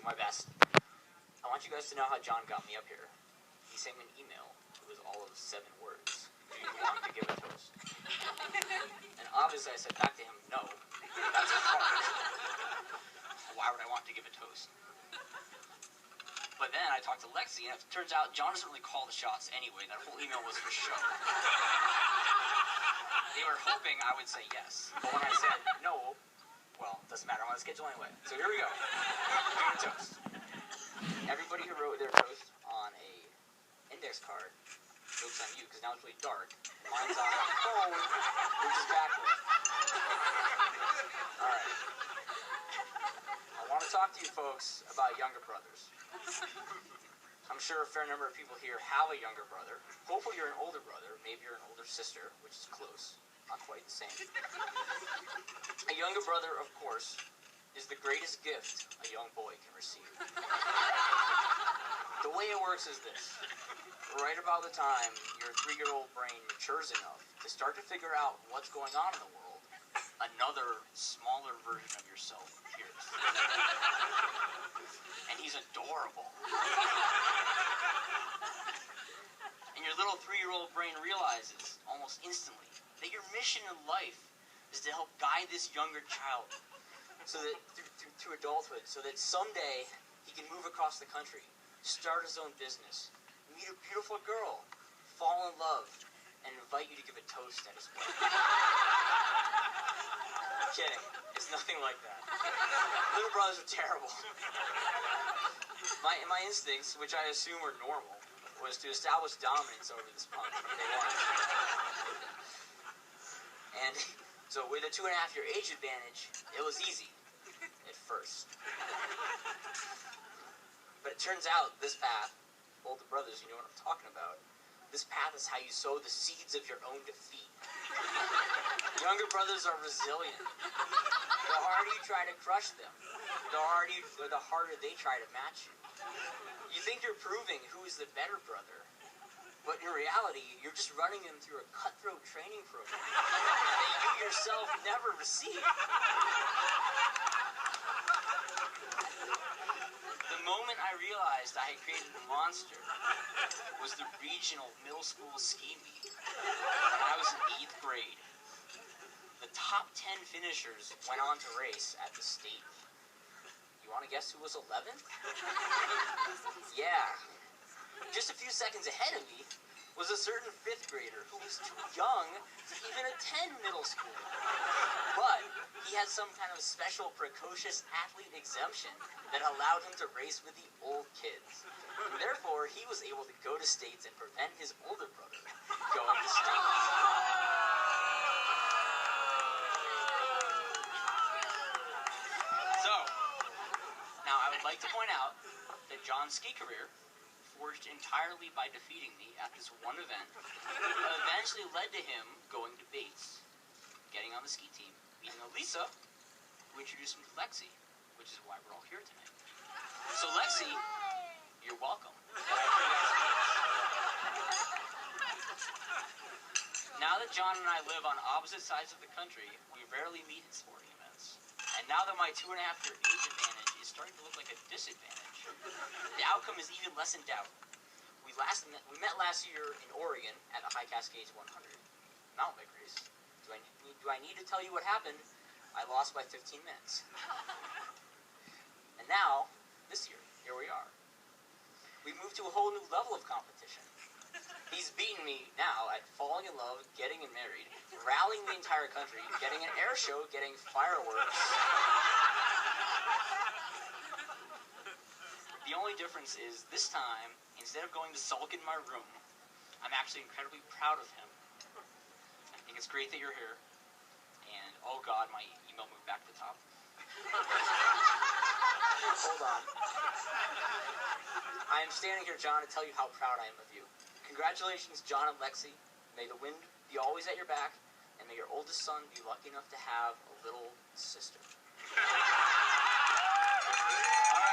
do my best. I want you guys to know how John got me up here. He sent me an email. It was all of 7 words. Do you want to give a toast? And obviously I said back to him, no. That's hard. Why would I want to give a toast? But then I talked to Lexie, and it turns out John doesn't really call the shots anyway. That whole email was for show. They were hoping I would say yes. But when I said no, well, it doesn't matter. I'm on the schedule anyway. So here we go. Doing a toast. Everybody who wrote their toast on a index card, joke's on you, because now it's really dark. Mine's on my phone, which is backward. Alright. I want to talk to you folks about younger brothers. I'm sure a fair number of people here have a younger brother. Hopefully you're an older brother. Maybe you're an older sister, which is close. Not quite the same. A younger brother, of course, is the greatest gift a young boy can receive. The way it works is this. Right about the time your 3-year-old brain matures enough to start to figure out what's going on in the world, another, smaller version of yourself appears. And he's adorable. And your little 3-year-old brain realizes, almost instantly, that your mission in life is to help guide this younger child so that through adulthood, so that someday he can move across the country, start his own business, meet a beautiful girl, fall in love, and invite you to give a toast at his wedding. Kidding. It's nothing like that. Little brothers are terrible. My instincts, which I assume are normal, was to establish dominance over this punk from day one. And so with a 2.5-year age advantage, it was easy at first. But it turns out this path, older brothers, you know what I'm talking about. This path is how you sow the seeds of your own defeat. Younger brothers are resilient. The harder you try to crush them, the harder they try to match you. You think you're proving who is the better brother, but in reality, you're just running them through a cutthroat training program that you yourself never received. The moment I realized I had created a monster was the regional middle school ski meet when I was in 8th grade. The top 10 finishers went on to race at the state. You want to guess who was 11th? Yeah. Just a few seconds ahead of me was a certain 5th grader who was too young to even attend middle school. But he had some kind of special precocious athlete exemption that allowed him to race with the old kids. And therefore, he was able to go to states and prevent his older brother going to states. So, now I would like to point out that John's ski career, forged entirely by defeating me at this one event, eventually led to him going to Bates, getting on the ski team, meeting Elisa, who introduced me to Lexie, which is why we're all here tonight. So Lexie, you're welcome. Now that John and I live on opposite sides of the country, we rarely meet at sporting events. And now that my 2.5-year age advantage is starting to look like a disadvantage, the outcome is even less in doubt. We met last year in Oregon at the High Cascades 100 mountain bike race. Do I need to tell you what happened? I lost by 15 minutes. And now, this year, here we are. We moved to a whole new level of competition. He's beaten me now at falling in love, getting married, rallying the entire country, getting an air show, getting fireworks. The only difference is, this time, instead of going to sulk in my room, I'm actually incredibly proud of him. I think it's great that you're here. And, oh God, my email moved back to the top. Hold on. I am standing here, John, to tell you how proud I am of you. Congratulations, John and Lexie. May the wind be always at your back, and may your oldest son be lucky enough to have a little sister. All right.